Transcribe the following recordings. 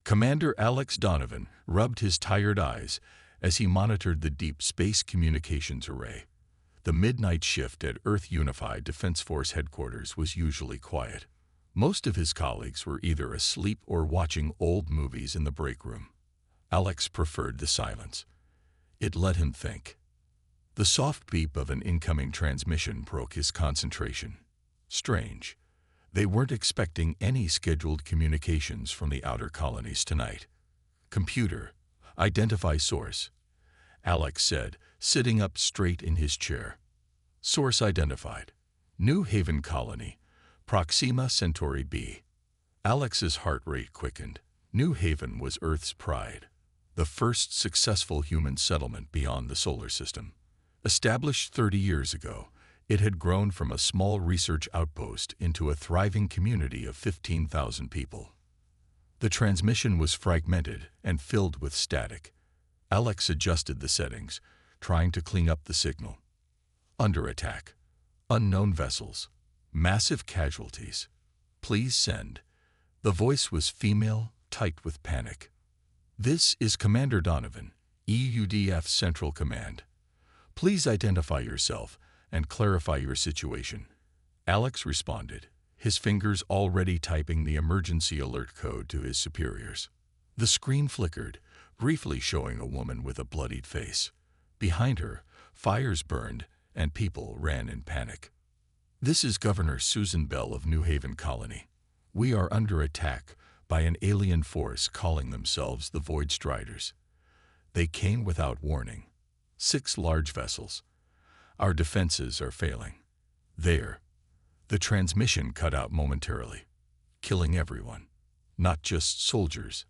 Commander Alex Donovan rubbed his tired eyes as he monitored the deep space communications array. The midnight shift at Earth Unified Defense Force headquarters was usually quiet. Most of his colleagues were either asleep or watching old movies in the break room. Alex preferred the silence. It let him think. The soft beep of an incoming transmission broke his concentration. Strange. They weren't expecting any scheduled communications from the outer colonies tonight. Computer, identify source, Alex said, sitting up straight in his chair. Source identified. New Haven Colony, Proxima Centauri b. Alex's heart rate quickened. New Haven was Earth's pride, the first successful human settlement beyond the solar system. Established 30 years ago, it had grown from a small research outpost into a thriving community of 15,000 people. The transmission was fragmented and filled with static. Alex adjusted the settings, trying to clean up the signal. Under attack. Unknown vessels. Massive casualties. Please send. The voice was female, tight with panic. This is Commander Donovan, EUDF Central Command. Please identify yourself and clarify your situation. Alex responded, his fingers already typing the emergency alert code to his superiors. The screen flickered, briefly showing a woman with a bloodied face. Behind her, fires burned and people ran in panic. This is Governor Susan Bell of New Haven Colony. We are under attack by an alien force calling themselves the Void Striders. They came without warning. 6 large vessels. Our defenses are failing. There. The transmission cut out momentarily, killing everyone. Not just soldiers.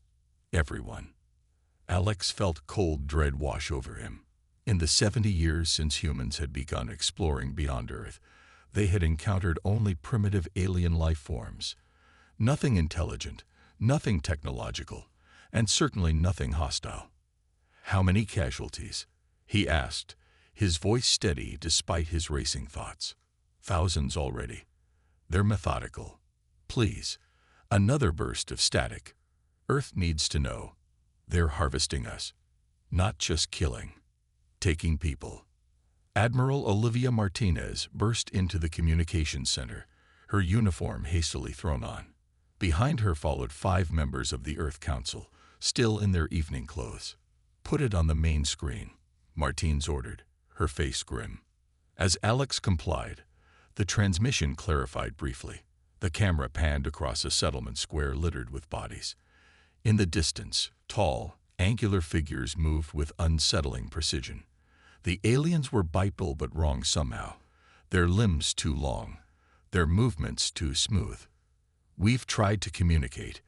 Everyone. Alex felt cold dread wash over him. In the 70 years since humans had begun exploring beyond Earth, they had encountered only primitive alien life forms. Nothing intelligent, nothing technological, and certainly nothing hostile. How many casualties? He asked, his voice steady despite his racing thoughts. Thousands already. They're methodical. Please. Another burst of static. Earth needs to know. They're harvesting us. Not just killing. Taking people. Admiral Olivia Martinez burst into the communications center, her uniform hastily thrown on. Behind her followed 5 members of the Earth Council, still in their evening clothes. Put it on the main screen, Martinez ordered, her face grim. As Alex complied, the transmission clarified briefly. The camera panned across a settlement square littered with bodies. In the distance, tall, angular figures moved with unsettling precision. The aliens were bipedal but wrong somehow. Their limbs too long, their movements too smooth. We've tried to communicate.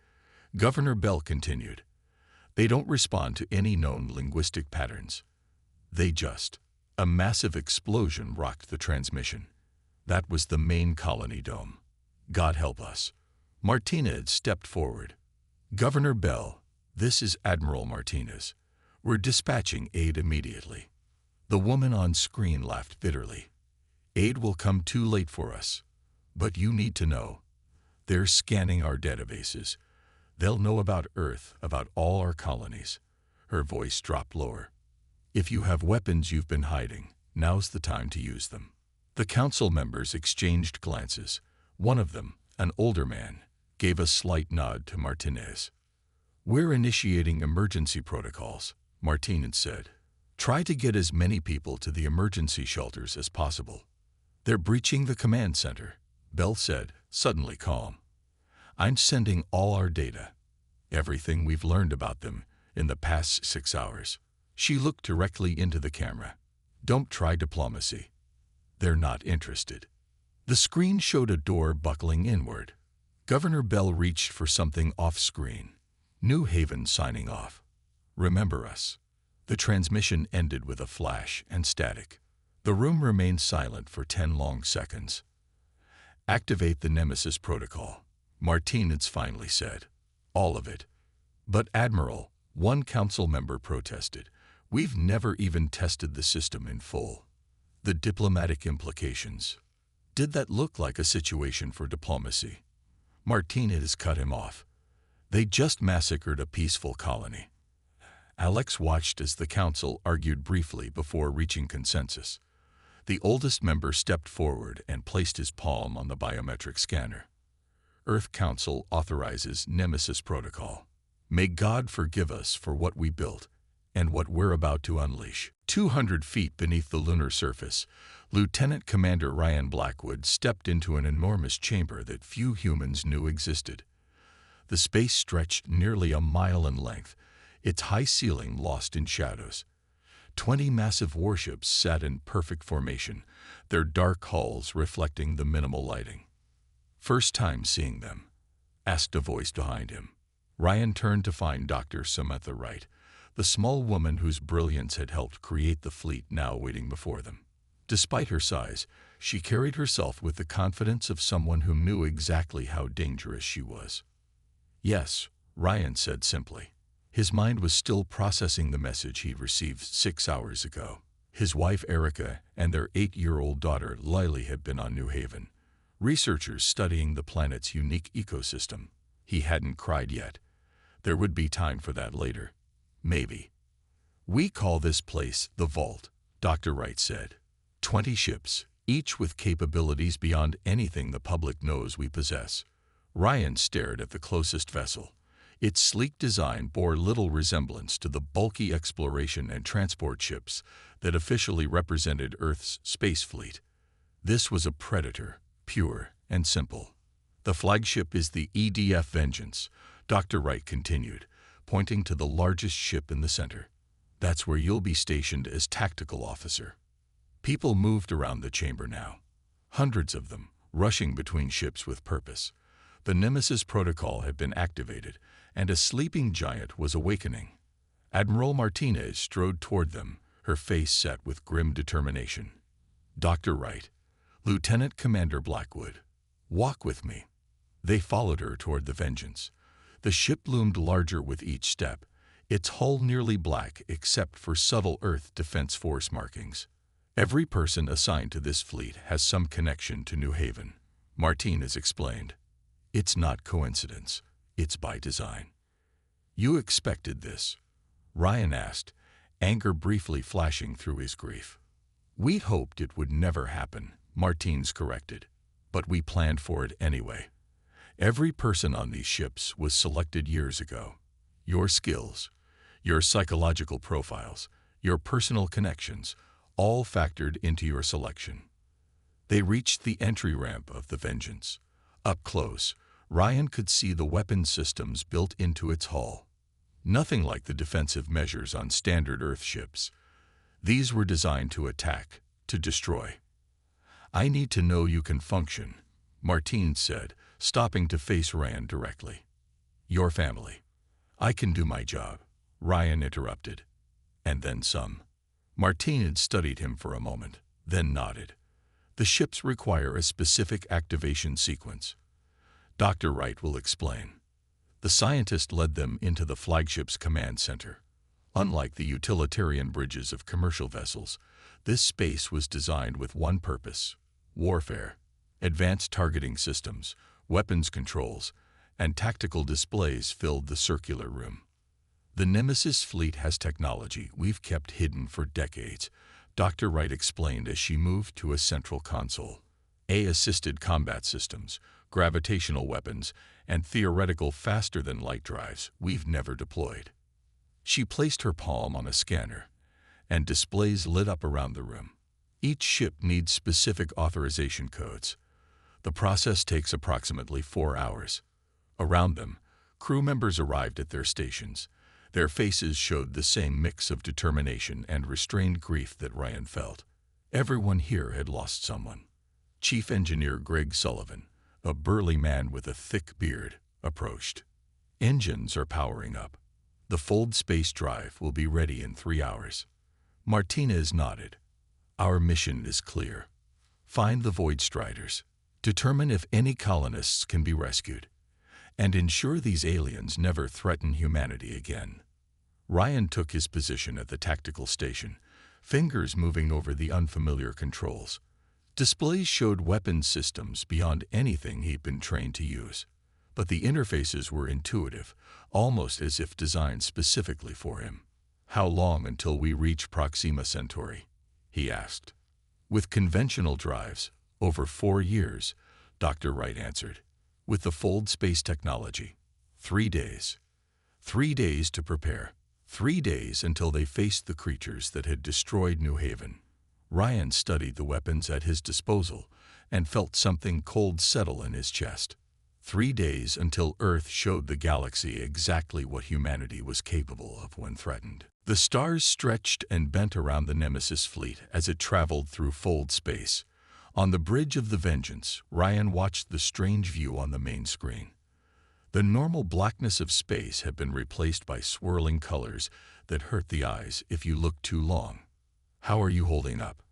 Governor Bell continued. They don't respond to any known linguistic patterns. They just. A massive explosion rocked the transmission. That was the main colony dome. God help us. Martinez stepped forward. Governor Bell, this is Admiral Martinez. We're dispatching aid immediately. The woman on screen laughed bitterly. Aid will come too late for us. But you need to know. They're scanning our databases. They'll know about Earth, about all our colonies. Her voice dropped lower. If you have weapons you've been hiding, now's the time to use them. The council members exchanged glances. One of them, an older man, gave a slight nod to Martinez. We're initiating emergency protocols, Martinez said. Try to get as many people to the emergency shelters as possible. They're breaching the command center, Bell said, suddenly calm. I'm sending all our data, everything we've learned about them in the past 6 hours. She looked directly into the camera. Don't try diplomacy. They're not interested. The screen showed a door buckling inward. Governor Bell reached for something off-screen. New Haven signing off. Remember us. The transmission ended with a flash and static. The room remained silent for 10 long seconds. Activate the Nemesis protocol, Martinez finally said. All of it. But Admiral, one council member protested. We've never even tested the system in full. The diplomatic implications. Did that look like a situation for diplomacy? Martinez cut him off. They just massacred a peaceful colony. Alex watched as the council argued briefly before reaching consensus. The oldest member stepped forward and placed his palm on the biometric scanner. Earth Council authorizes Nemesis Protocol. May God forgive us for what we built and what we're about to unleash. 200 feet beneath the lunar surface, Lieutenant Commander Ryan Blackwood stepped into an enormous chamber that few humans knew existed. The space stretched nearly a mile in length, its high ceiling lost in shadows. 20 massive warships sat in perfect formation, their dark hulls reflecting the minimal lighting. "First time seeing them?" asked a voice behind him. Ryan turned to find Dr. Samantha Wright, the small woman whose brilliance had helped create the fleet now waiting before them. Despite her size, she carried herself with the confidence of someone who knew exactly how dangerous she was. "Yes," Ryan said simply. His mind was still processing the message he'd received 6 hours ago. His wife Erica and their 8-year-old daughter Lily had been on New Haven, researchers studying the planet's unique ecosystem. He hadn't cried yet. There would be time for that later. Maybe. "We call this place the Vault," Dr. Wright said. 20 ships, each with capabilities beyond anything the public knows we possess. Ryan stared at the closest vessel. Its sleek design bore little resemblance to the bulky exploration and transport ships that officially represented Earth's space fleet. This was a Predator, pure and simple. "The flagship is the EDF Vengeance," Dr. Wright continued, pointing to the largest ship in the center. "That's where you'll be stationed as tactical officer." People moved around the chamber now, hundreds of them, rushing between ships with purpose. The Nemesis Protocol had been activated, and a sleeping giant was awakening. Admiral Martinez strode toward them, her face set with grim determination. "Dr. Wright, Lieutenant Commander Blackwood, walk with me." They followed her toward the Vengeance. The ship loomed larger with each step, its hull nearly black except for subtle Earth Defense Force markings. "Every person assigned to this fleet has some connection to New Haven," Martinez explained. "It's not coincidence. It's by design." "You expected this?" Ryan asked, anger briefly flashing through his grief. "We'd hoped it would never happen," Martinez corrected, "but we planned for it anyway. Every person on these ships was selected years ago. Your skills, your psychological profiles, your personal connections, all factored into your selection." They reached the entry ramp of the Vengeance. Up close, Ryan could see the weapon systems built into its hull. Nothing like the defensive measures on standard Earth ships. These were designed to attack, to destroy. "I need to know you can function," Martinez said, stopping to face Ryan directly. "Your family." "I can do my job," Ryan interrupted. "And then some." Martinez studied him for a moment, then nodded. "The ships require a specific activation sequence. Dr. Wright will explain." The scientist led them into the flagship's command center. Unlike the utilitarian bridges of commercial vessels, this space was designed with one purpose: warfare. Advanced targeting systems, weapons controls, and tactical displays filled the circular room. "The Nemesis fleet has technology we've kept hidden for decades," Dr. Wright explained as she moved to a central console. "AI-assisted combat systems, gravitational weapons, and theoretical faster-than-light drives we've never deployed." She placed her palm on a scanner, and displays lit up around the room. Each ship needs specific authorization codes. The process takes approximately 4 hours. Around them, crew members arrived at their stations. Their faces showed the same mix of determination and restrained grief that Ryan felt. Everyone here had lost someone. Chief Engineer Greg Sullivan, a burly man with a thick beard, approached. "Engines are powering up. The Fold space drive will be ready in 3 hours." Martinez nodded. "Our mission is clear. Find the Void Striders, determine if any colonists can be rescued, and ensure these aliens never threaten humanity again." Ryan took his position at the tactical station, fingers moving over the unfamiliar controls. Displays showed weapon systems beyond anything he'd been trained to use. but the interfaces were intuitive, almost as if designed specifically for him. "How long until we reach Proxima Centauri?" he asked. "With conventional drives, over 4 years," Dr. Wright answered. "With the fold space technology, 3 days. 3 days to prepare. 3 days until they faced the creatures that had destroyed New Haven." Ryan studied the weapons at his disposal and felt something cold settle in his chest. 3 days until Earth showed the galaxy exactly what humanity was capable of when threatened. The stars stretched and bent around the Nemesis fleet as it traveled through fold space. On the bridge of the Vengeance, Ryan watched the strange view on the main screen. The normal blackness of space had been replaced by swirling colors that hurt the eyes if you looked too long. "How are you holding up?"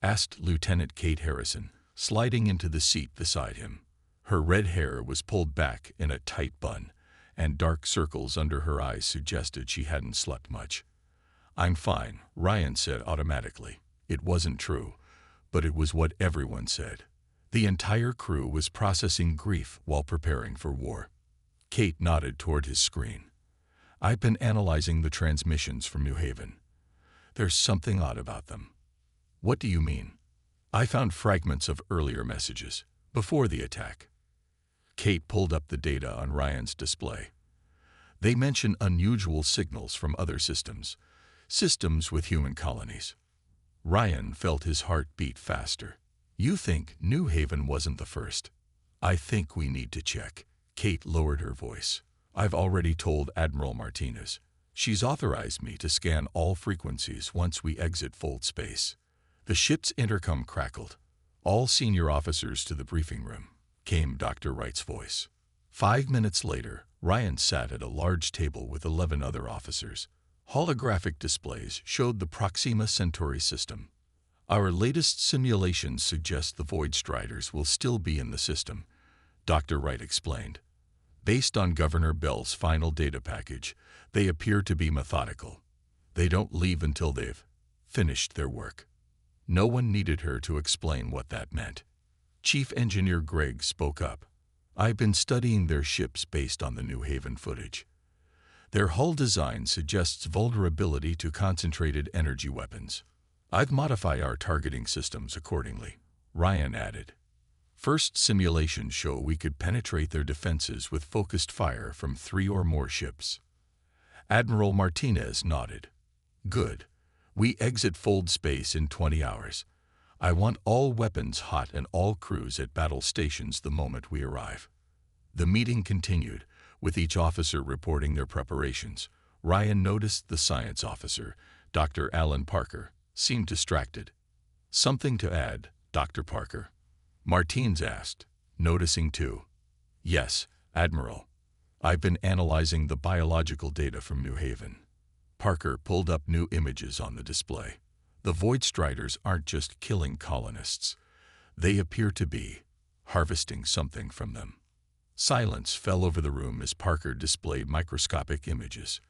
asked Lieutenant Kate Harrison, sliding into the seat beside him. Her red hair was pulled back in a tight bun, and dark circles under her eyes suggested she hadn't slept much. "I'm fine," Ryan said automatically. It wasn't true, but it was what everyone said. The entire crew was processing grief while preparing for war. Kate nodded toward his screen. "I've been analyzing the transmissions from New Haven. There's something odd about them." "What do you mean?" "I found fragments of earlier messages, before the attack." Kate pulled up the data on Ryan's display. "They mention unusual signals from other systems with human colonies." Ryan felt his heart beat faster. "You think New Haven wasn't the first?" "I think we need to check." Kate lowered her voice. "I've already told Admiral Martinez. She's authorized me to scan all frequencies once we exit fold space." The ship's intercom crackled. "All senior officers to the briefing room," came Dr. Wright's voice. 5 minutes later, Ryan sat at a large table with 11 other officers. Holographic displays showed the Proxima Centauri system. "Our latest simulations suggest the Void Striders will still be in the system," Dr. Wright explained. "Based on Governor Bell's final data package, they appear to be methodical. They don't leave until they've finished their work." No one needed her to explain what that meant. Chief Engineer Gregg spoke up. "I've been studying their ships based on the New Haven footage. Their hull design suggests vulnerability to concentrated energy weapons. I've modified our targeting systems accordingly," Ryan added. "First simulations show we could penetrate their defenses with focused fire from 3 or more ships." Admiral Martinez nodded. "Good. We exit fold space in 20 hours. I want all weapons hot and all crews at battle stations the moment we arrive." The meeting continued, with each officer reporting their preparations. Ryan noticed the science officer, Dr. Alan Parker, seemed distracted. "Something to add, Dr. Parker?" Martins asked, noticing too. "Yes, Admiral. I've been analyzing the biological data from New Haven." Parker pulled up new images on the display. "The Void Striders aren't just killing colonists. They appear to be harvesting something from them." Silence fell over the room as Parker displayed microscopic images.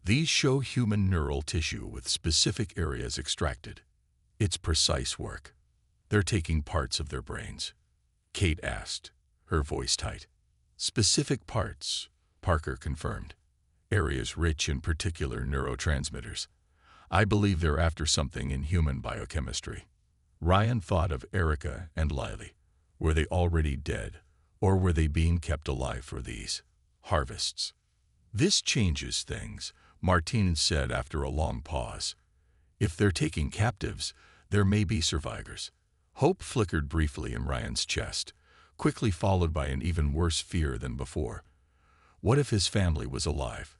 "These show human neural tissue with specific areas extracted. It's precise work." "They're taking parts of their brains?" Kate asked, her voice tight. "Specific parts," Parker confirmed. "Areas rich in particular neurotransmitters. I believe they're after something in human biochemistry." Ryan thought of Erica and Lily. Were they already dead, or were they being kept alive for these harvests? "This changes things," Martinez said after a long pause. "If they're taking captives, there may be survivors." Hope flickered briefly in Ryan's chest, quickly followed by an even worse fear than before. What if his family was alive,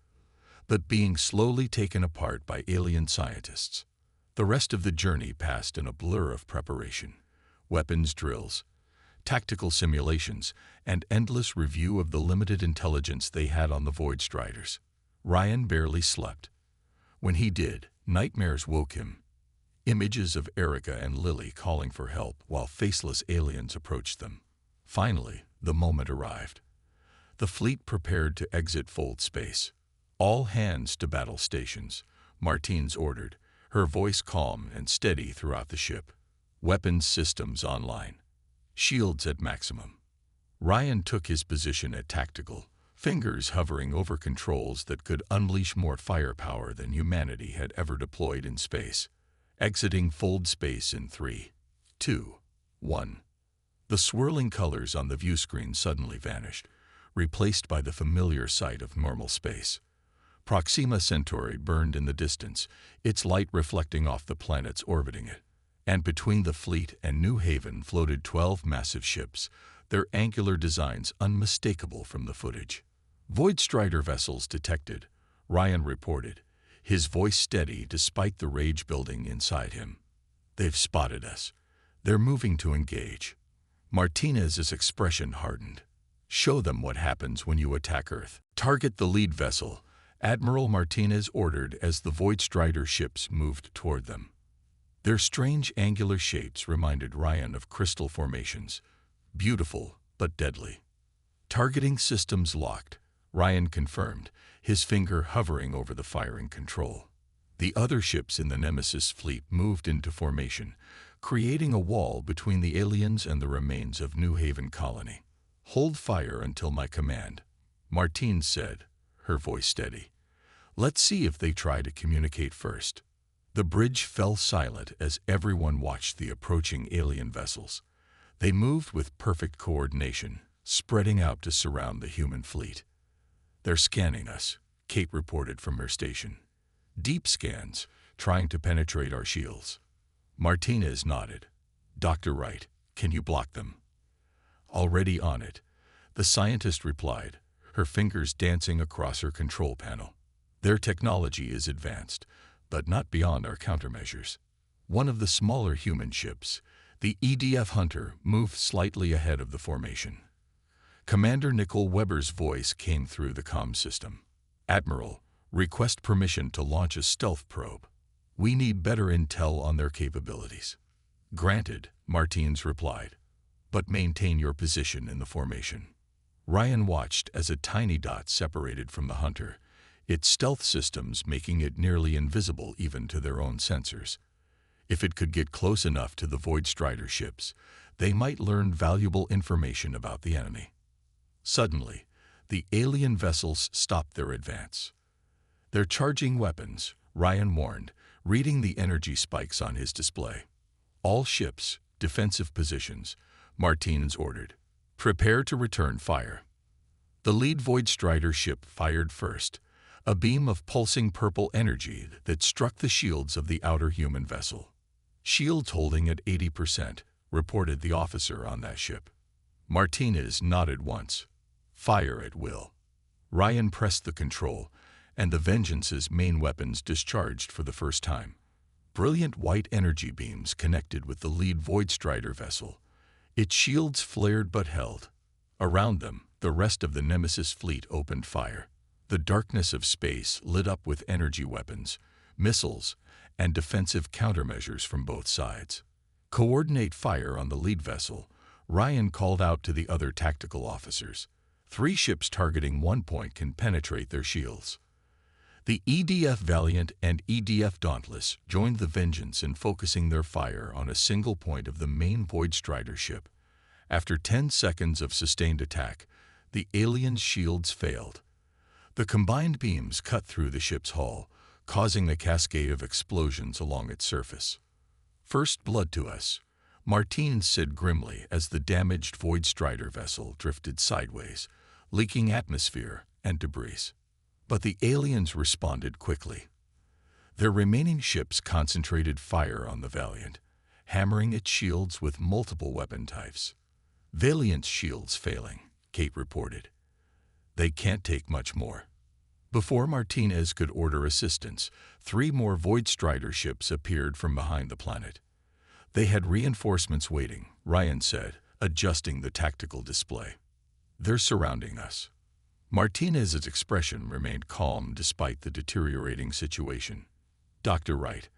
but being slowly taken apart by alien scientists? The rest of the journey passed in a blur of preparation. Weapons drills, tactical simulations, and endless review of the limited intelligence they had on the Void Striders. Ryan barely slept. When he did, nightmares woke him. Images of Erica and Lily calling for help while faceless aliens approached them. Finally, the moment arrived. The fleet prepared to exit fold space. "All hands to battle stations," Martins ordered, her voice calm and steady throughout the ship. "Weapons systems online. Shields at maximum." Ryan took his position at tactical, fingers hovering over controls that could unleash more firepower than humanity had ever deployed in space. Exiting fold space in 3, 2, 1. The swirling colors on the view screen suddenly vanished, replaced by the familiar sight of normal space. Proxima Centauri burned in the distance, its light reflecting off the planets orbiting it. And between the fleet and New Haven floated 12 massive ships, their angular designs unmistakable from the footage. Void Strider vessels detected, Ryan reported, his voice steady despite the rage building inside him. They've spotted us. They're moving to engage. Martinez's expression hardened. Show them what happens when you attack Earth. Target the lead vessel, Admiral Martinez ordered as the Void Strider ships moved toward them. Their strange angular shapes reminded Ryan of crystal formations, beautiful but deadly. Targeting systems locked, Ryan confirmed, his finger hovering over the firing control. The other ships in the Nemesis fleet moved into formation, creating a wall between the aliens and the remains of New Haven colony. Hold fire until my command, Martine said, her voice steady. Let's see if they try to communicate first. The bridge fell silent as everyone watched the approaching alien vessels. They moved with perfect coordination, spreading out to surround the human fleet. They're scanning us, Kate reported from her station. Deep scans, trying to penetrate our shields. Martinez nodded. Dr. Wright, can you block them? Already on it, the scientist replied, her fingers dancing across her control panel. Their technology is advanced, but not beyond our countermeasures. One of the smaller human ships, the EDF Hunter, moved slightly ahead of the formation. Commander Nicole Weber's voice came through the comm system. Admiral, request permission to launch a stealth probe. We need better intel on their capabilities. Granted, Martins replied, but maintain your position in the formation. Ryan watched as a tiny dot separated from the Hunter, its stealth systems making it nearly invisible even to their own sensors. If it could get close enough to the Void Strider ships, they might learn valuable information about the enemy. Suddenly, the alien vessels stopped their advance. They're charging weapons, Ryan warned, reading the energy spikes on his display. All ships, defensive positions, Martinez ordered. Prepare to return fire. The lead Void Strider ship fired first, a beam of pulsing purple energy that struck the shields of the outer human vessel. Shields holding at 80%, reported the officer on that ship. Martinez nodded once. Fire at will. Ryan pressed the control, and the Vengeance's main weapons discharged for the first time. Brilliant white energy beams connected with the lead Void Strider vessel. Its shields flared but held. Around them, the rest of the Nemesis fleet opened fire. The darkness of space lit up with energy weapons, missiles, and defensive countermeasures from both sides. Coordinate fire on the lead vessel, Ryan called out to the other tactical officers. 3 ships targeting one point can penetrate their shields. The EDF Valiant and EDF Dauntless joined the Vengeance in focusing their fire on a single point of the main Void Strider ship. After 10 seconds of sustained attack, the aliens' shields failed. The combined beams cut through the ship's hull, causing a cascade of explosions along its surface. First blood to us, Martins said grimly as the damaged Void Strider vessel drifted sideways, leaking atmosphere and debris. But the aliens responded quickly. Their remaining ships concentrated fire on the Valiant, hammering its shields with multiple weapon types. Valiant's shields failing, Kate reported. They can't take much more. Before Martinez could order assistance, 3 more Void Strider ships appeared from behind the planet. They had reinforcements waiting, Ryan said, adjusting the tactical display. They're surrounding us. Martinez's expression remained calm despite the deteriorating situation. Dr. Wright,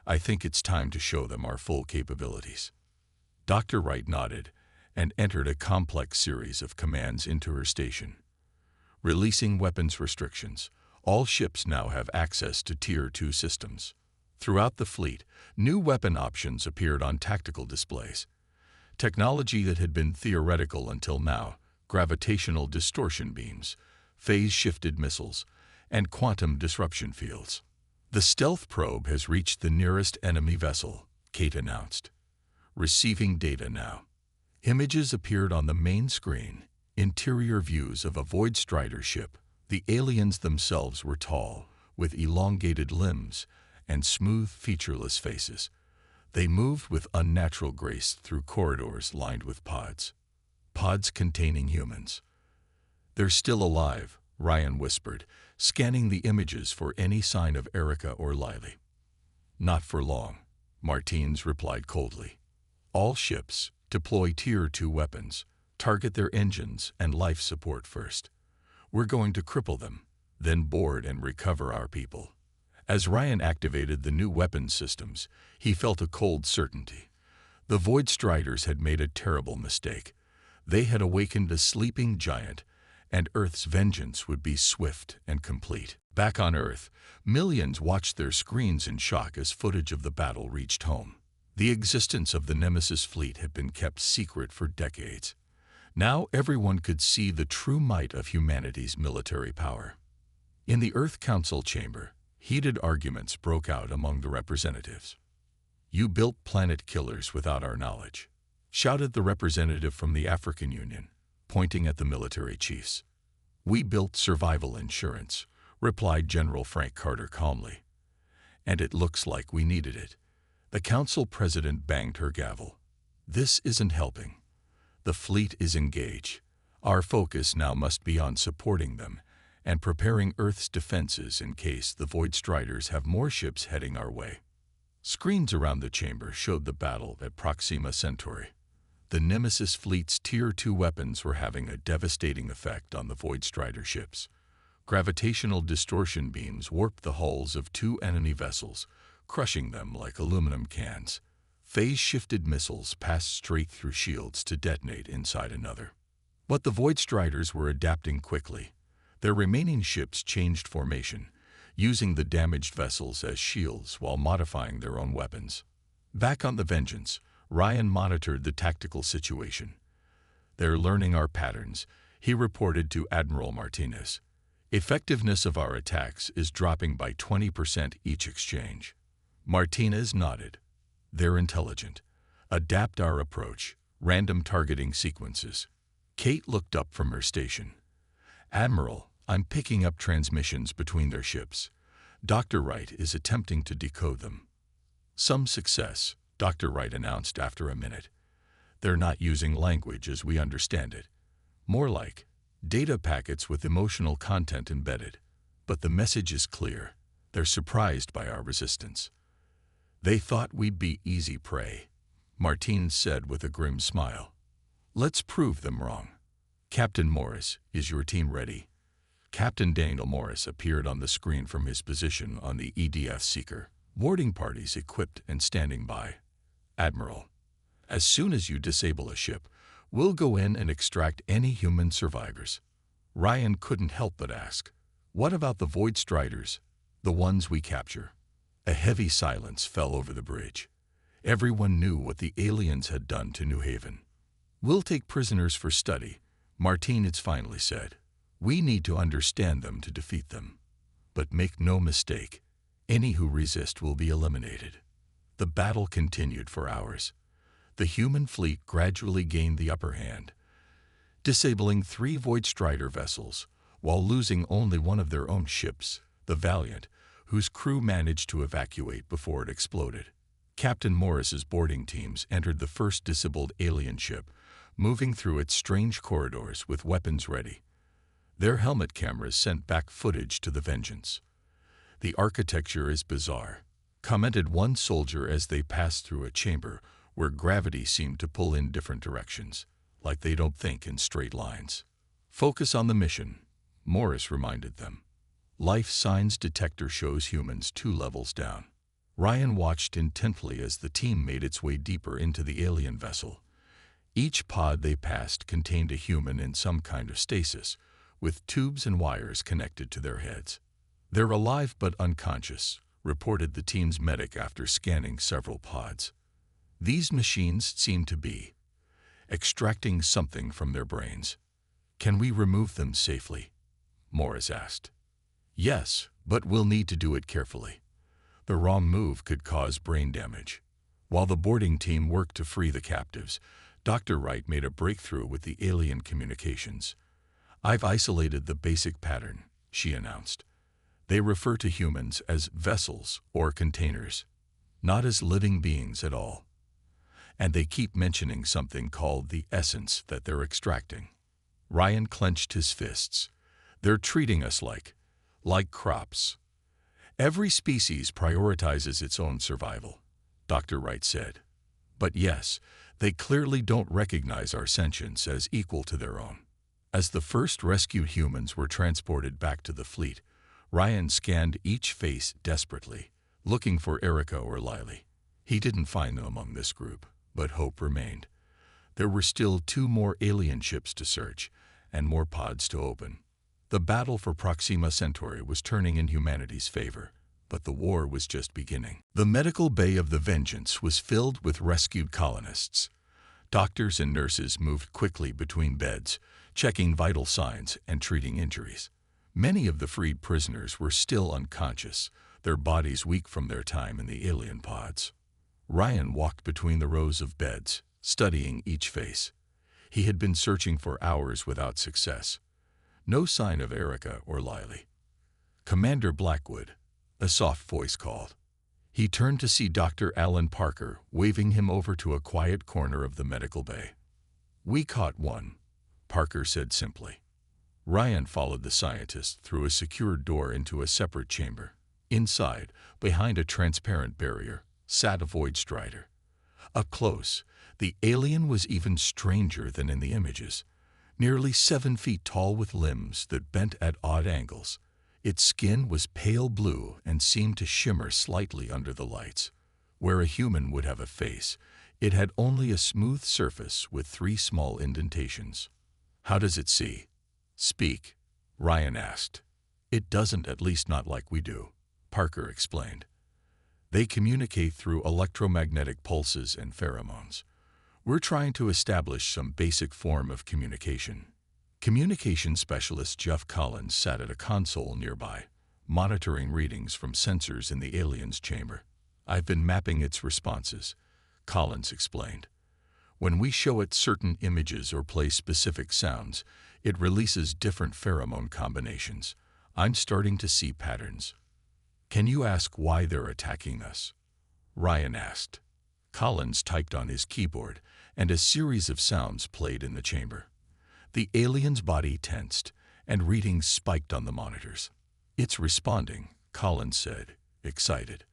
I think it's time to show them our full capabilities. Dr. Wright nodded and entered a complex series of commands into her station. Releasing weapons restrictions, all ships now have access to Tier 2 systems. Throughout the fleet, new weapon options appeared on tactical displays. Technology that had been theoretical until now gravitational distortion beams, phase-shifted missiles, and quantum disruption fields. The stealth probe has reached the nearest enemy vessel, Kate announced. Receiving data now. Images appeared on the main screen, interior views of a Void Strider ship. The aliens themselves were tall, with elongated limbs and smooth, featureless faces. They moved with unnatural grace through corridors lined with pods. Pods containing humans. "They're still alive," Ryan whispered, scanning the images for any sign of Erica or Lily. "Not for long," Martins replied coldly. "All ships deploy Tier 2 weapons, target their engines and life support first. We're going to cripple them, then board and recover our people." As Ryan activated the new weapons systems, he felt a cold certainty. The Void Striders had made a terrible mistake. They had awakened a sleeping giant, and Earth's vengeance would be swift and complete. Back on Earth, millions watched their screens in shock as footage of the battle reached home. The existence of the Nemesis fleet had been kept secret for decades. Now everyone could see the true might of humanity's military power. In the Earth Council chamber, heated arguments broke out among the representatives. "You built planet killers without our knowledge," shouted the representative from the African Union, pointing at the military chiefs. "We built survival insurance," replied General Frank Carter calmly. "And it looks like we needed it." The council president banged her gavel. "This isn't helping. The fleet is engaged. Our focus now must be on supporting them and preparing Earth's defenses in case the Void Striders have more ships heading our way." Screens around the chamber showed the battle at Proxima Centauri. The Nemesis fleet's Tier 2 weapons were having a devastating effect on the Void Strider ships. Gravitational distortion beams warped the hulls of 2 enemy vessels, crushing them like aluminum cans. Phase-shifted missiles passed straight through shields to detonate inside another. But the Void Striders were adapting quickly. Their remaining ships changed formation, using the damaged vessels as shields while modifying their own weapons. Back on the Vengeance, Ryan monitored the tactical situation. "They're learning our patterns," he reported to Admiral Martinez. "Effectiveness of our attacks is dropping by 20% each exchange." Martinez nodded. "They're intelligent. Adapt our approach, random targeting sequences." Kate looked up from her station. "Admiral, I'm picking up transmissions between their ships. Dr. Wright is attempting to decode them." "Some success," Dr. Wright announced after a minute. "They're not using language as we understand it. More like data packets with emotional content embedded. But the message is clear. They're surprised by our resistance." "They thought we'd be easy prey," Martins said with a grim smile. "Let's prove them wrong. Captain Morris, is your team ready?" Captain Daniel Morris appeared on the screen from his position on the EDF Seeker. "Boarding parties equipped and standing by." "Admiral, as soon as you disable a ship, we'll go in and extract any human survivors." Ryan couldn't help but ask, "What about the Void Striders, the ones we capture?" A heavy silence fell over the bridge. Everyone knew what the aliens had done to New Haven. "We'll take prisoners for study," Martinez finally said. "We need to understand them to defeat them. But make no mistake, any who resist will be eliminated." The battle continued for hours. The human fleet gradually gained the upper hand, disabling 3 Void Strider vessels, while losing only one of their own ships, the Valiant, whose crew managed to evacuate before it exploded. Captain Morris's boarding teams entered the first disabled alien ship, moving through its strange corridors with weapons ready. Their helmet cameras sent back footage to the Vengeance. "The architecture is bizarre," commented one soldier as they passed through a chamber where gravity seemed to pull in different directions, like they don't think in straight lines. "Focus on the mission," Morris reminded them. "Life signs detector shows humans 2 levels down." Ryan watched intently as the team made its way deeper into the alien vessel. Each pod they passed contained a human in some kind of stasis, with tubes and wires connected to their heads. "They're alive but unconscious," reported the team's medic after scanning several pods. "These machines seem to be extracting something from their brains." "Can we remove them safely?" Morris asked. "Yes, but we'll need to do it carefully. The wrong move could cause brain damage." While the boarding team worked to free the captives, Dr. Wright made a breakthrough with the alien communications. "I've isolated the basic pattern," she announced. "They refer to humans as vessels or containers, not as living beings at all. And they keep mentioning something called the essence that they're extracting." Ryan clenched his fists. "They're treating us like crops." "Every species prioritizes its own survival," Dr. Wright said. "But yes, they clearly don't recognize our sentience as equal to their own." As the first rescued humans were transported back to the fleet, Ryan scanned each face desperately, looking for Erica or Lily. He didn't find them among this group, but hope remained. There were still 2 more alien ships to search, and more pods to open. The battle for Proxima Centauri was turning in humanity's favor, but the war was just beginning. The medical bay of the Vengeance was filled with rescued colonists. Doctors and nurses moved quickly between beds, checking vital signs and treating injuries. Many of the freed prisoners were still unconscious, their bodies weak from their time in the alien pods. Ryan walked between the rows of beds, studying each face. He had been searching for hours without success. No sign of Erica or Lily. "Commander Blackwood," a soft voice called. He turned to see Dr. Alan Parker waving him over to a quiet corner of the medical bay. "We caught one," Parker said simply. Ryan followed the scientist through a secured door into a separate chamber. Inside, behind a transparent barrier, sat a void strider. Up close, the alien was even stranger than in the images. Nearly 7 feet tall with limbs that bent at odd angles. Its skin was pale blue and seemed to shimmer slightly under the lights. Where a human would have a face, it had only a smooth surface with 3 small indentations. "How does it see?" "Speak?" Ryan asked. "It doesn't, at least not like we do," Parker explained. "They communicate through electromagnetic pulses and pheromones. We're trying to establish some basic form of communication." Communication specialist Jeff Collins sat at a console nearby, monitoring readings from sensors in the alien's chamber. "I've been mapping its responses," Collins explained. "When we show it certain images or play specific sounds, it releases different pheromone combinations. I'm starting to see patterns." "Can you ask why they're attacking us?" Ryan asked. Collins typed on his keyboard, and a series of sounds played in the chamber. The alien's body tensed, and readings spiked on the monitors. "It's responding," Collins said, excited.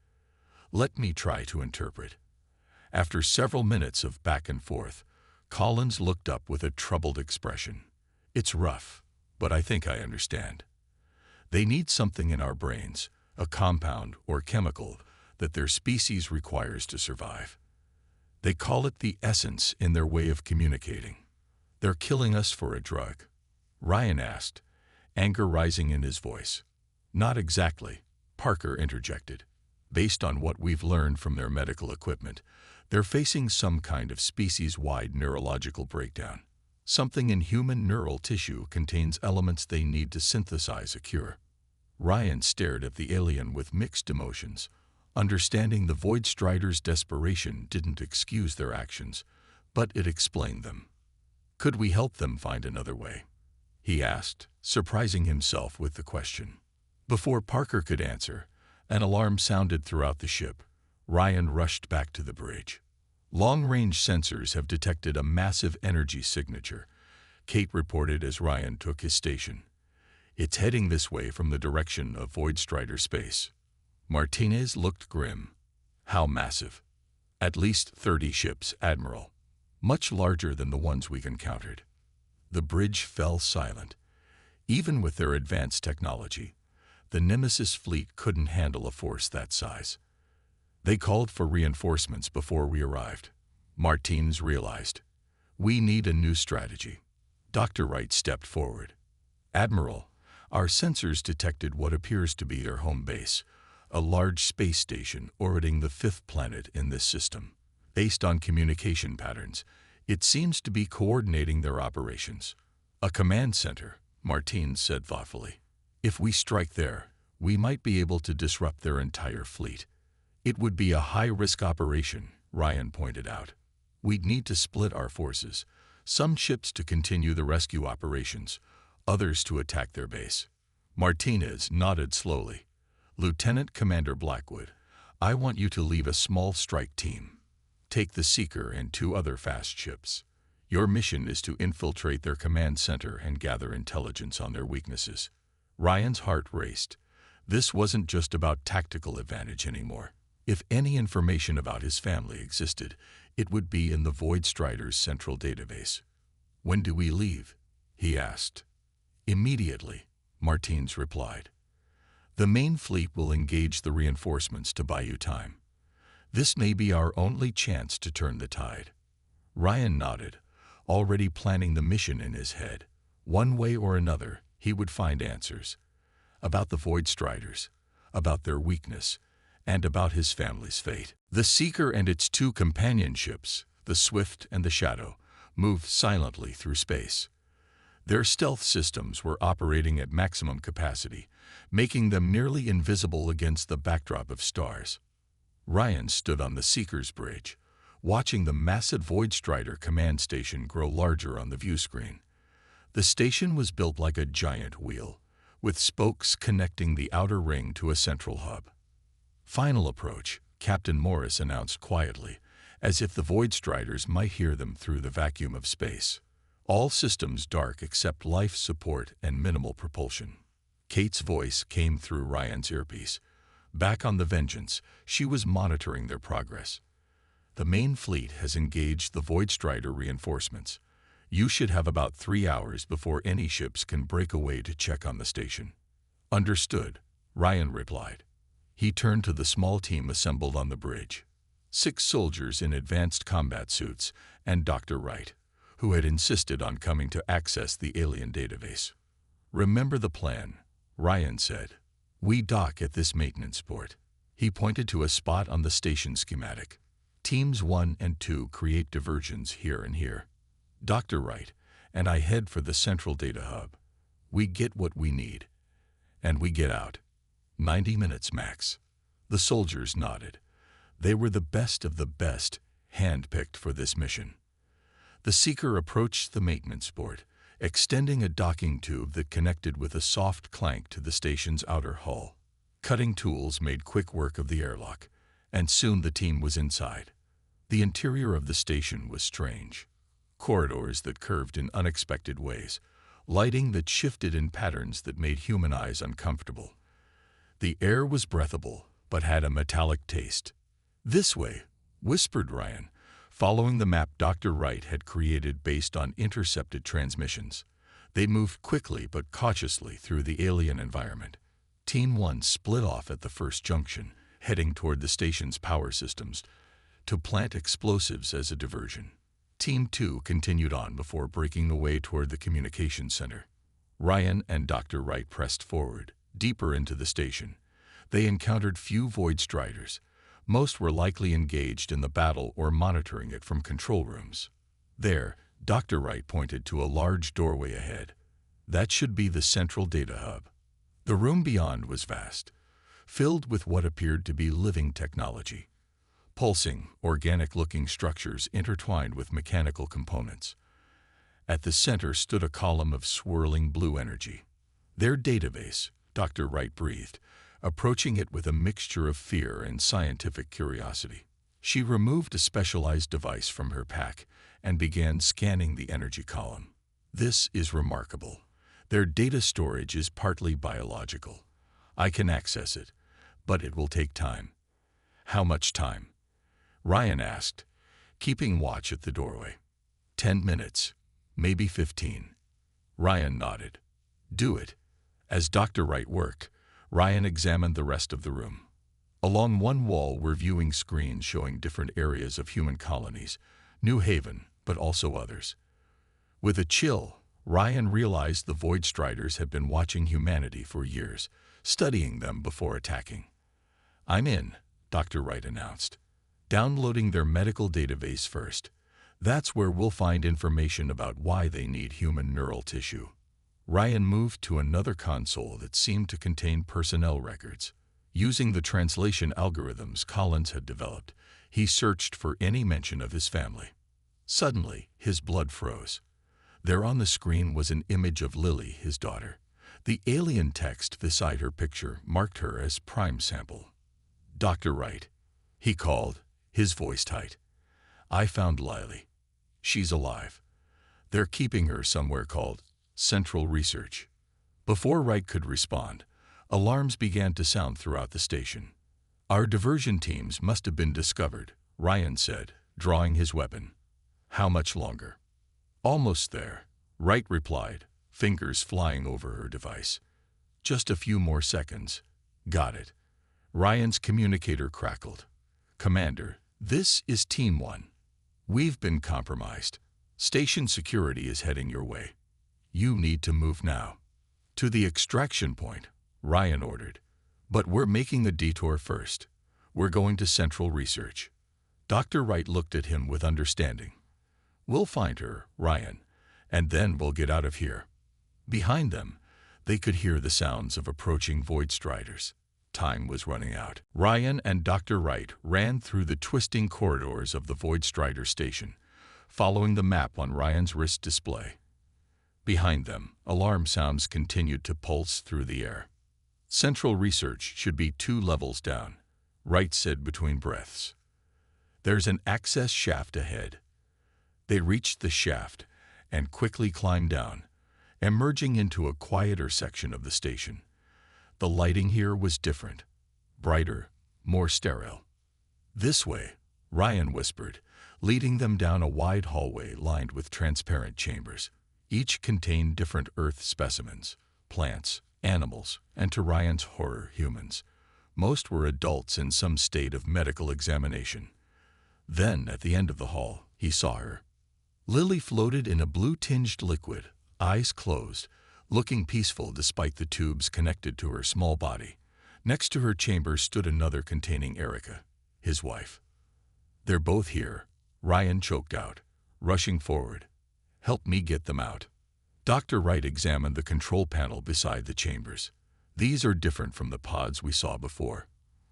"Let me try to interpret." After several minutes of back and forth, Collins looked up with a troubled expression. "It's rough, but I think I understand. They need something in our brains, a compound or chemical that their species requires to survive. They call it the essence in their way of communicating. They're killing us for a drug." Ryan asked, anger rising in his voice. "Not exactly," Parker interjected. "Based on what we've learned from their medical equipment, they're facing some kind of species-wide neurological breakdown. Something in human neural tissue contains elements they need to synthesize a cure." Ryan stared at the alien with mixed emotions. Understanding the Void Strider's desperation didn't excuse their actions, but it explained them. "Could we help them find another way?" he asked, surprising himself with the question. Before Parker could answer, an alarm sounded throughout the ship. Ryan rushed back to the bridge. "Long-range sensors have detected a massive energy signature," Kate reported as Ryan took his station. "It's heading this way from the direction of Void Strider space." Martinez looked grim. "How massive?" "At least 30 ships, Admiral. Much larger than the ones we've encountered." The bridge fell silent. Even with their advanced technology, the Nemesis fleet couldn't handle a force that size. "They called for reinforcements before we arrived," Martinez realized. "We need a new strategy." Dr. Wright stepped forward. "Admiral, our sensors detected what appears to be their home base, a large space station orbiting the 5th planet in this system. Based on communication patterns, it seems to be coordinating their operations. A command center, Martine said thoughtfully. If we strike there, we might be able to disrupt their entire fleet. It would be a high-risk operation, Ryan pointed out. We'd need to split our forces, some ships to continue the rescue operations, others to attack their base. Martinez nodded slowly. Lieutenant Commander Blackwood, I want you to lead a small strike team. Take the Seeker and 2 other fast ships. Your mission is to infiltrate their command center and gather intelligence on their weaknesses. Ryan's heart raced. This wasn't just about tactical advantage anymore. If any information about his family existed, it would be in the Void Strider's central database. When do we leave? He asked. Immediately, Martins replied. The main fleet will engage the reinforcements to buy you time. This may be our only chance to turn the tide. Ryan nodded, already planning the mission in his head. One way or another, he would find answers. About the Void Striders, about their weakness, and about his family's fate. The Seeker and its 2 companion ships, the Swift and the Shadow, moved silently through space. Their stealth systems were operating at maximum capacity, making them nearly invisible against the backdrop of stars. Ryan stood on the Seeker's bridge, watching the massive Void Strider command station grow larger on the view screen. The station was built like a giant wheel, with spokes connecting the outer ring to a central hub. Final approach, Captain Morris announced quietly, as if the Void Striders might hear them through the vacuum of space. All systems dark except life support and minimal propulsion. Kate's voice came through Ryan's earpiece. Back on the Vengeance, she was monitoring their progress. The main fleet has engaged the Void Strider reinforcements. You should have about 3 hours before any ships can break away to check on the station. Understood, Ryan replied. He turned to the small team assembled on the bridge. 6 soldiers in advanced combat suits and Dr. Wright, who had insisted on coming to access the alien database. Remember the plan, Ryan said. We dock at this maintenance port. He pointed to a spot on the station schematic. Teams 1 and 2 create diversions here and here. Dr. Wright and I head for the central data hub. We get what we need, and we get out. 90 minutes max. The soldiers nodded. They were the best of the best, handpicked for this mission. The Seeker approached the maintenance port, extending a docking tube that connected with a soft clank to the station's outer hull. Cutting tools made quick work of the airlock, and soon the team was inside. The interior of the station was strange. Corridors that curved in unexpected ways, lighting that shifted in patterns that made human eyes uncomfortable. The air was breathable, but had a metallic taste. This way, whispered Ryan, following the map Dr. Wright had created based on intercepted transmissions. They moved quickly but cautiously through the alien environment. Team 1 split off at the first junction, heading toward the station's power systems to plant explosives as a diversion. Team 2 continued on before breaking away toward the communications center. Ryan and Dr. Wright pressed forward, deeper into the station. They encountered few Void Striders. Most were likely engaged in the battle or monitoring it from control rooms. There, Dr. Wright pointed to a large doorway ahead. That should be the central data hub. The room beyond was vast, filled with what appeared to be living technology. Pulsing, organic-looking structures intertwined with mechanical components. At the center stood a column of swirling blue energy. Their database, Dr. Wright breathed, approaching it with a mixture of fear and scientific curiosity. She removed a specialized device from her pack and began scanning the energy column. This is remarkable. Their data storage is partly biological. I can access it, but it will take time. How much time? Ryan asked, keeping watch at the doorway. 10 minutes, maybe 15. Ryan nodded. Do it. As Dr. Wright worked, Ryan examined the rest of the room. Along one wall were viewing screens showing different areas of human colonies, New Haven, but also others. With a chill, Ryan realized the Void Striders had been watching humanity for years, studying them before attacking. I'm in, Dr. Wright announced. Downloading their medical database first, That's where we'll find information about why they need human neural tissue. Ryan moved to another console that seemed to contain personnel records. Using the translation algorithms Collins had developed, he searched for any mention of his family. Suddenly, his blood froze. There on the screen was an image of Lily, his daughter. The alien text beside her picture marked her as prime sample. "Dr. Wright," he called, his voice tight. "I found Lily. She's alive. They're keeping her somewhere called Central Research." Before Wright could respond, alarms began to sound throughout the station. "Our diversion teams must have been discovered," Ryan said, drawing his weapon. "How much longer?" "Almost there," Wright replied, fingers flying over her device. "Just a few more seconds." "Got it." Ryan's communicator crackled. "Commander, this is Team 1. We've been compromised. Station security is heading your way. You need to move now." "To the extraction point," Ryan ordered. "But we're making a detour first. We're going to Central Research." Dr. Wright looked at him with understanding. "We'll find her, Ryan, and then we'll get out of here." Behind them, they could hear the sounds of approaching Void Striders. Time was running out. Ryan and Dr. Wright ran through the twisting corridors of the Void Strider station, following the map on Ryan's wrist display. Behind them, alarm sounds continued to pulse through the air. "Central Research should be 2 levels down," Wright said between breaths. "There's an access shaft ahead." They reached the shaft and quickly climbed down, emerging into a quieter section of the station. The lighting here was different, brighter, more sterile. "This way," Ryan whispered, leading them down a wide hallway lined with transparent chambers. Each contained different Earth specimens, plants, animals, and, to Ryan's horror, humans. Most were adults in some state of medical examination. Then, at the end of the hall, he saw her. Lily floated in a blue-tinged liquid, eyes closed, looking peaceful despite the tubes connected to her small body. Next to her chamber stood another containing Erica, his wife. "They're both here," Ryan choked out, rushing forward. "Help me get them out." Dr. Wright examined the control panel beside the chambers. "These are different from the pods we saw before.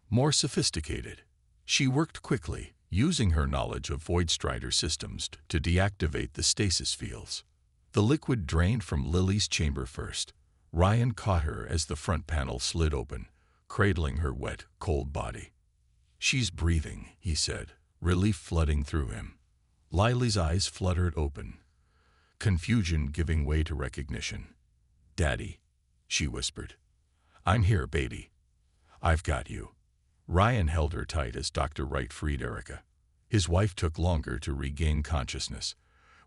More sophisticated." She worked quickly, using her knowledge of Void Strider systems to deactivate the stasis fields. The liquid drained from Lily's chamber first. Ryan caught her as the front panel slid open, cradling her wet, cold body. "She's breathing," he said, relief flooding through him. Lily's eyes fluttered open, confusion giving way to recognition. "Daddy," she whispered. "I'm here, baby. I've got you." Ryan held her tight as Dr. Wright freed Erica. His wife took longer to regain consciousness.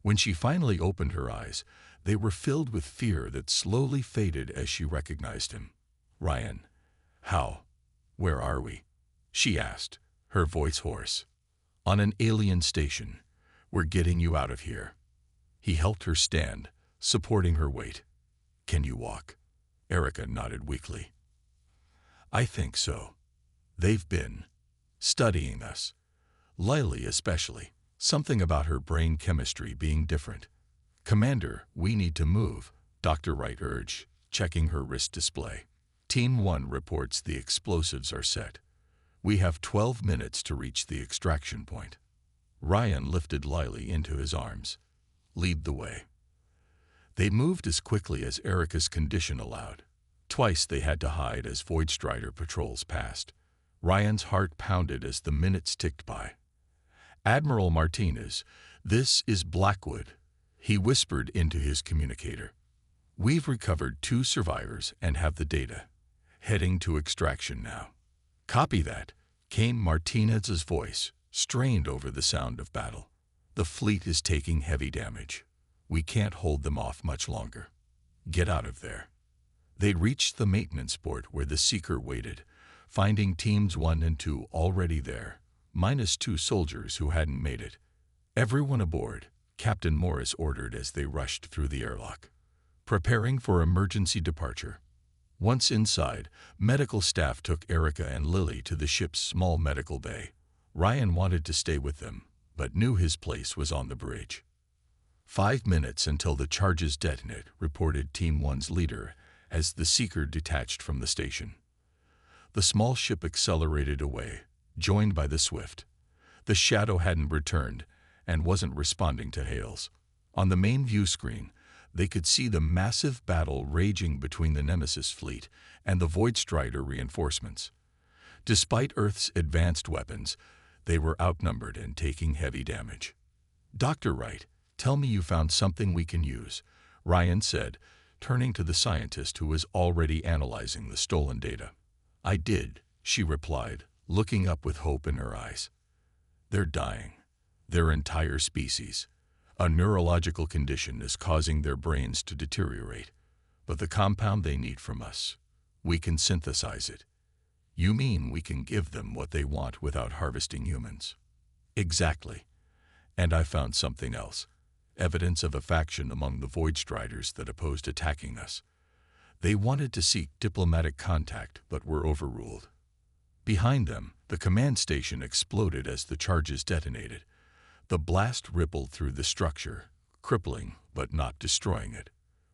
When she finally opened her eyes, they were filled with fear that slowly faded as she recognized him. "Ryan, how? Where are we?" she asked, her voice hoarse. "On an alien station. We're getting you out of here." He helped her stand, supporting her weight. "Can you walk?" Erica nodded weakly. "I think so. They've been studying us. Lily especially. Something about her brain chemistry being different." "Commander, we need to move," Dr. Wright urged, checking her wrist display. "Team 1 reports the explosives are set. We have 12 minutes to reach the extraction point." Ryan lifted Lily into his arms. "Lead the way." They moved as quickly as Erica's condition allowed. Twice they had to hide as Void Strider patrols passed. Ryan's heart pounded as the minutes ticked by. "Admiral Martinez, this is Blackwood," he whispered into his communicator. "We've recovered 2 survivors and have the data. Heading to extraction now." "Copy that," came Martinez's voice, strained over the sound of battle. "The fleet is taking heavy damage. We can't hold them off much longer. Get out of there." They reached the maintenance port where the Seeker waited, finding Teams 1 and 2 already there, minus 2 soldiers who hadn't made it. "Everyone aboard," Captain Morris ordered as they rushed through the airlock, preparing for emergency departure. Once inside, medical staff took Erica and Lily to the ship's small medical bay. Ryan wanted to stay with them, but knew his place was on the bridge. 5 minutes until the charges detonate, reported Team 1's leader as the Seeker detached from the station. The small ship accelerated away, joined by the Swift. The Shadow hadn't returned and wasn't responding to hails. On the main view screen, they could see the massive battle raging between the Nemesis fleet and the Void Strider reinforcements. Despite Earth's advanced weapons, they were outnumbered and taking heavy damage. "Dr. Wright, tell me you found something we can use," Ryan said, turning to the scientist who was already analyzing the stolen data. "I did," she replied, looking up with hope in her eyes. "They're dying. Their entire species. A neurological condition is causing their brains to deteriorate. But the compound they need from us, we can synthesize it." "You mean we can give them what they want without harvesting humans?" "Exactly. And I found something else. Evidence of a faction among the Void Striders that opposed attacking us. They wanted to seek diplomatic contact but were overruled." Behind them, the command station exploded as the charges detonated. The blast rippled through the structure, crippling but not destroying it.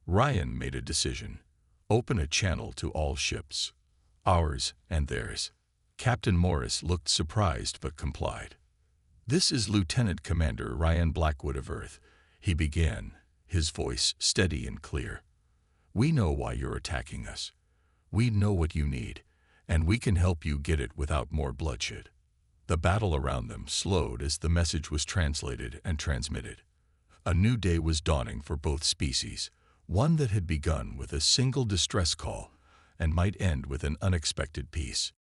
Ryan made a decision. Open a channel to all ships. Ours and theirs. Captain Morris looked surprised but complied. "This is Lieutenant Commander Ryan Blackwood of Earth," he began, his voice steady and clear. "We know why you're attacking us. We know what you need, and we can help you get it without more bloodshed." The battle around them slowed as the message was translated and transmitted. A new day was dawning for both species, one that had begun with a single distress call and might end with an unexpected peace.